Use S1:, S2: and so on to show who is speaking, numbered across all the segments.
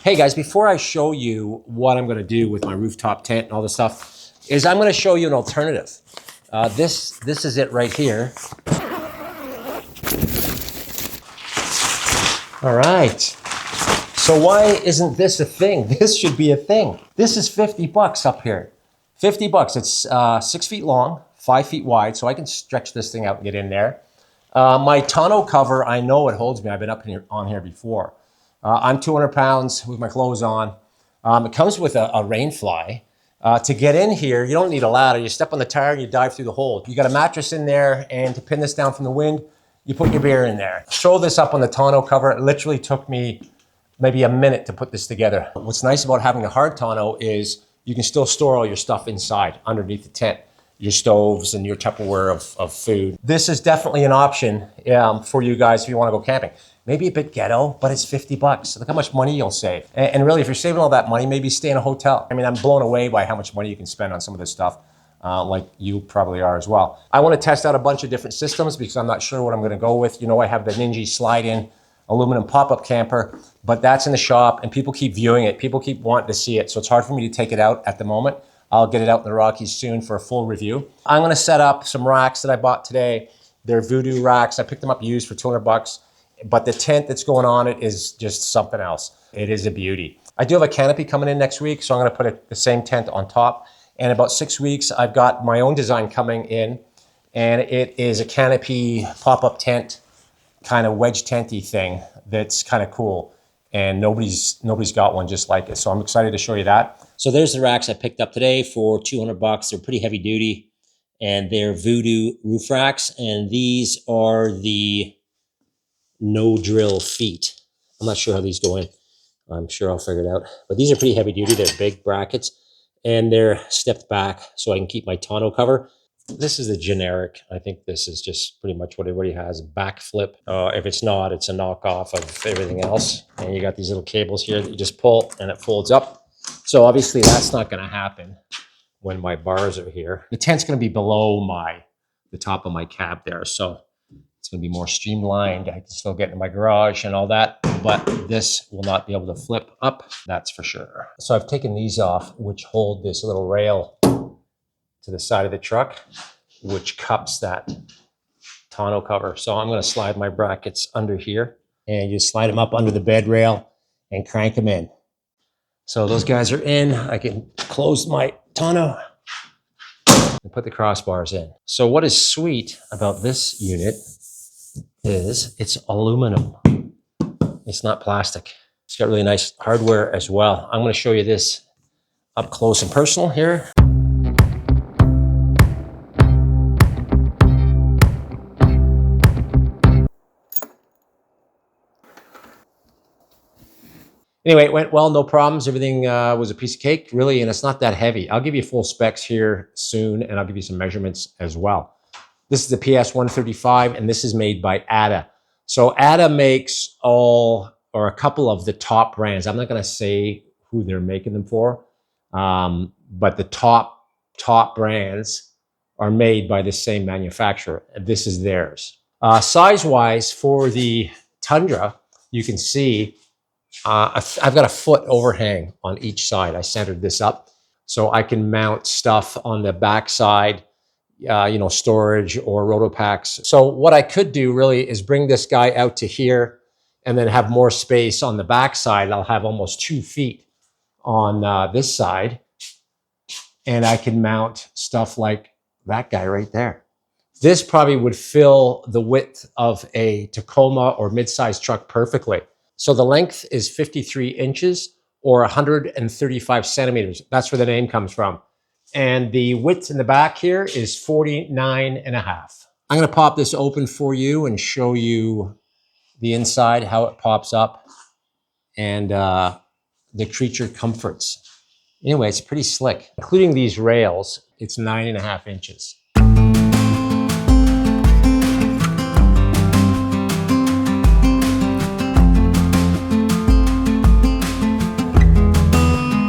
S1: Hey guys, before I show you what I'm gonna do with my rooftop tent and all this stuff, is I'm gonna show you an alternative. This is it right here. All right. So why isn't this a thing? This should be a thing. This is 50 bucks up here. 50 bucks. It's 6 feet long, 5 feet wide, so I can stretch this thing out and get in there. My tonneau cover, I know it holds me. I've been up here on here before. I'm 200 pounds with my clothes on. It comes with a rain fly. To get in here, you don't need a ladder. You step on the tire and you dive through the hole. You got a mattress in there, and to pin this down from the wind, you put your beer in there. Show this up on the tonneau cover. It literally took me maybe a minute to put this together. What's nice about having a hard tonneau is you can still store all your stuff inside underneath the tent. Your stoves and your Tupperware of food. This is definitely an option for you guys if you want to go camping. Maybe a bit ghetto, but it's 50 bucks. Look how much money you'll save. And really, if you're saving all that money, maybe stay in a hotel. I mean, I'm blown away by how much money you can spend on some of this stuff, like you probably are as well. I want to test out a bunch of different systems because I'm not sure what I'm going to go with. You know, I have the Ninja slide-in aluminum pop-up camper, but that's in the shop and people keep viewing it. People keep wanting to see it. So it's hard for me to take it out at the moment. I'll get it out in the Rockies soon for a full review. I'm gonna set up some racks that I bought today. They're Voodoo racks. I picked them up used for 200 bucks, but the tent that's going on it is just something else. It is a beauty. I do have a canopy coming in next week, so I'm gonna put the same tent on top. And in about 6 weeks, I've got my own design coming in, and it is a canopy pop-up tent, kind of wedge tenty thing that's kind of cool. And nobody's got one just like it. So I'm excited to show you that. So there's the racks I picked up today for 200 bucks. They're pretty heavy duty and they're Voodoo roof racks. And these are the no drill feet. I'm not sure how these go in. I'm sure I'll figure it out. But these are pretty heavy duty. They're big brackets and they're stepped back so I can keep my tonneau cover. This is the generic. I think this is just pretty much what everybody has. Backflip. If it's not, it's a knockoff of everything else. And you got these little cables here that you just pull and it folds up. So obviously that's not going to happen when my bars are here. The tent's going to be below the top of my cab there. So it's going to be more streamlined. I can still get into my garage and all that, but this will not be able to flip up. That's for sure. So I've taken these off, which hold this little rail to the side of the truck, which cups that tonneau cover. So I'm going to slide my brackets under here and you slide them up under the bed rail and crank them in. So those guys are in. I can close my tonneau and put the crossbars in. So what is sweet about this unit is it's aluminum. It's not plastic. It's got really nice hardware as well. I'm going to show you this up close and personal here. Anyway, it went well, no problems. Everything was a piece of cake, really, and it's not that heavy. I'll give you full specs here soon, and I'll give you some measurements as well. This is the PS135, and this is made by ADA. So ADA makes a couple of the top brands. I'm not going to say who they're making them for, but the top brands are made by the same manufacturer. This is theirs. Size-wise, for the Tundra, you can see I've got a foot overhang on each side. I centered this up so I can mount stuff on the back side, storage or rotopacks. So what I could do really is bring this guy out to here and then have more space on the back side. I'll have almost 2 feet on this side, and I can mount stuff like that guy right there. This probably would fill the width of a Tacoma or mid-sized truck perfectly. So the length is 53 inches or 135 centimeters. That's where the name comes from. And the width in the back here is 49 and a half. I'm going to pop this open for you and show you the inside, how it pops up, and the creature comforts. Anyway, it's pretty slick. Including these rails, it's 9.5 inches.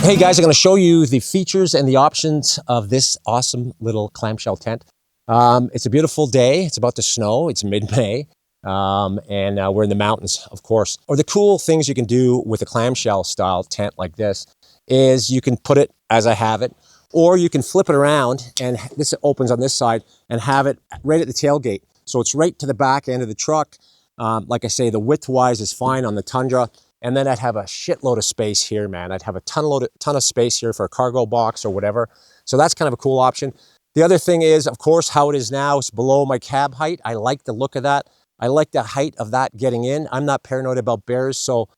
S1: Hey guys, I'm going to show you the features and the options of this awesome little clamshell tent. It's a beautiful day. It's about to snow. It's mid-May. and we're in the mountains, of course. Or the cool things you can do with a clamshell style tent like this is you can put it as I have it, or you can flip it around, and this opens on this side, and have it right at the tailgate. So it's right to the back end of the truck. Like I say, the width-wise is fine on the Tundra. And then I'd have a shitload of space here, man. I'd have a ton of space here for a cargo box or whatever. So that's kind of a cool option. The other thing is, of course, how it is now, it's below my cab height. I like the look of that. I like the height of that getting in. I'm not paranoid about bears, so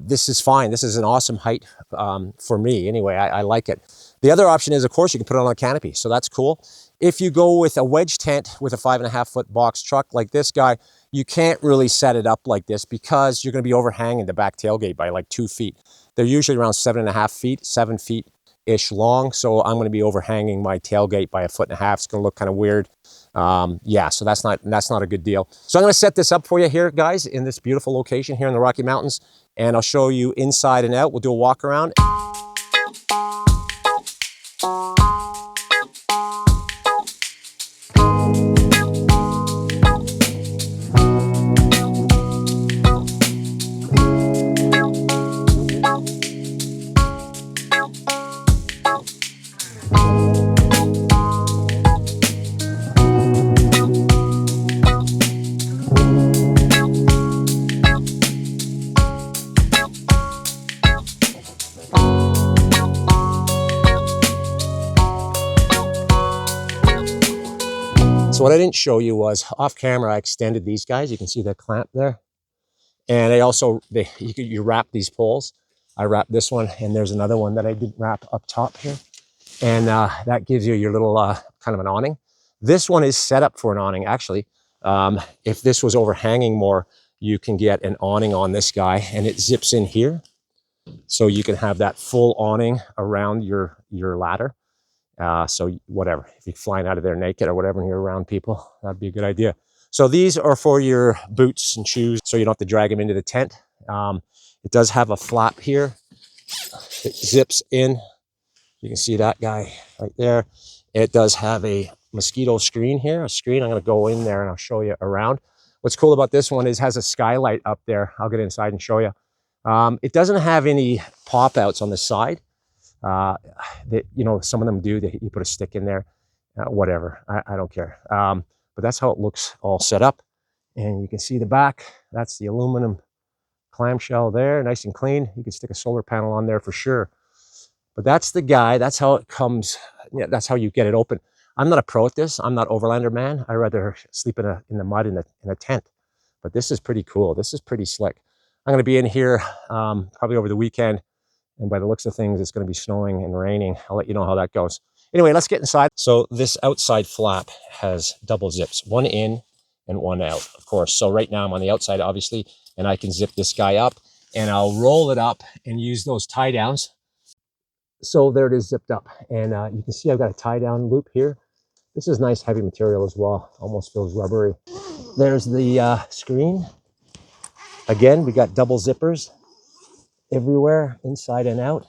S1: this is fine. This is an awesome height for me. Anyway, I like it. The other option is, of course, you can put it on a canopy, so that's cool. If you go with a wedge tent with a 5.5-foot box truck like this guy, you can't really set it up like this because you're going to be overhanging the back tailgate by like 2 feet. They're usually around 7.5 feet, 7 feet-ish long, so I'm going to be overhanging my tailgate by 1.5 feet. It's going to look kind of weird. Yeah, so that's not a good deal. So I'm going to set this up for you here, guys, in this beautiful location here in the Rocky Mountains, and I'll show you inside and out. We'll do a walk around. So what I didn't show you was off camera, I extended these guys. You can see that clamp there. And I also, you wrap these poles. I wrapped this one, and there's another one that I did wrap up top here. And that gives you your little kind of an awning. This one is set up for an awning, actually. If this was overhanging more, you can get an awning on this guy, and it zips in here. So you can have that full awning around your ladder. So whatever, if you're flying out of there naked or whatever and you're around people, that'd be a good idea. So these are for your boots and shoes, so you don't have to drag them into the tent. It does have a flap here. It zips in. You can see that guy right there. It does have a mosquito screen here, a screen. I'm going to go in there and I'll show you around. What's cool about this one is it has a skylight up there. I'll get inside and show you. It doesn't have any pop outs on the side. That, you know, some of them do. You put a stick in there, whatever. I don't care. But that's how it looks all set up. And you can see the back. That's the aluminum clamshell there, nice and clean. You can stick a solar panel on there for sure. But that's the guy. That's how it comes. Yeah, that's how you get it open. I'm not a pro at this. I'm not Overlander man. I'd rather sleep in the mud in a tent. But this is pretty cool. This is pretty slick. I'm going to be in here probably over the weekend. And by the looks of things, it's going to be snowing and raining. I'll let you know how that goes. Anyway, let's get inside. So this outside flap has double zips, one in and one out, of course. So right now I'm on the outside, obviously, and I can zip this guy up and I'll roll it up and use those tie downs. So there it is zipped up. And you can see I've got a tie down loop here. This is nice heavy material as well. Almost feels rubbery. There's the screen. Again, we got double zippers everywhere, inside and out.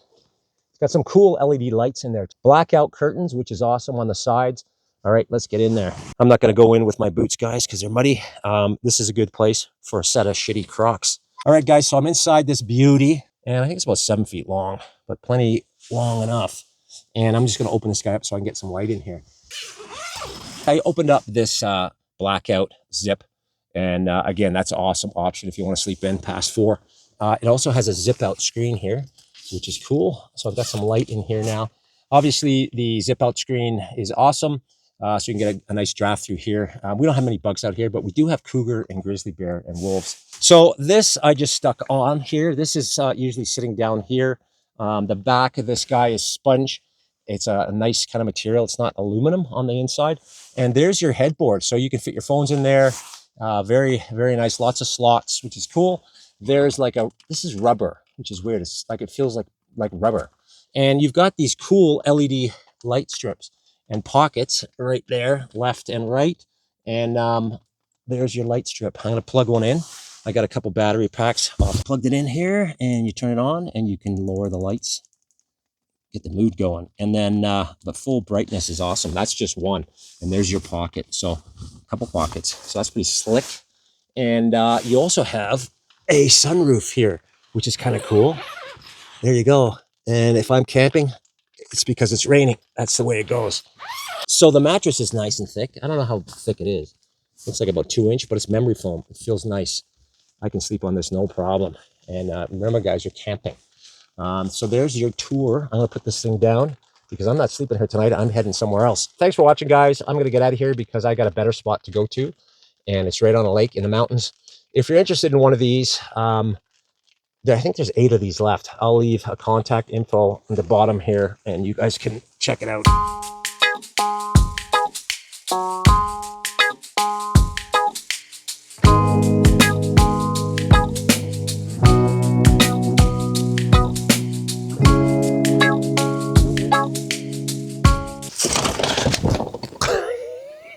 S1: It's got some cool LED lights in there. Blackout curtains, which is awesome on the sides. All right, let's get in there. I'm not going to go in with my boots, guys, because they're muddy. This is a good place for a set of shitty Crocs. All right, guys, so I'm inside this beauty, and I think it's about 7 feet long, but plenty long enough. And I'm just going to open this guy up so I can get some light in here. I opened up this blackout zip, and again, that's an awesome option if you want to sleep in past 4. It also has a zip out screen here, which is cool. So I've got some light in here now. Obviously, the zip out screen is awesome. So you can get a nice draft through here. We don't have many bugs out here, but we do have cougar and grizzly bear and wolves. So this I just stuck on here. This is usually sitting down here. The back of this guy is sponge. It's a nice kind of material. It's not aluminum on the inside. And there's your headboard. So you can fit your phones in there. Very, very nice. Lots of slots, which is cool. There's like this is rubber, which is weird. It's like, it feels like rubber. And you've got these cool LED light strips and pockets right there, left and right. And there's your light strip. I'm going to plug one in. I got a couple battery packs. Plugged it in here, and you turn it on and you can lower the lights, get the mood going. And then the full brightness is awesome. That's just one. And there's your pocket. So a couple pockets. So that's pretty slick. And you also have a sunroof here, which is kind of cool. There you go. And if I'm camping, it's because it's raining. That's the way it goes. So the mattress is nice and thick. I don't know how thick it is. Looks like about 2 inch, but it's memory foam. It feels nice. I can sleep on this no problem. And remember, guys, you're camping. So there's your tour. I'm going to put this thing down because I'm not sleeping here tonight. I'm heading somewhere else. Thanks for watching, guys. I'm going to get out of here because I got a better spot to go to. And it's right on a lake in the mountains. If you're interested in one of these, I think there's 8 of these left. I'll leave a contact info in the bottom here, and you guys can check it out.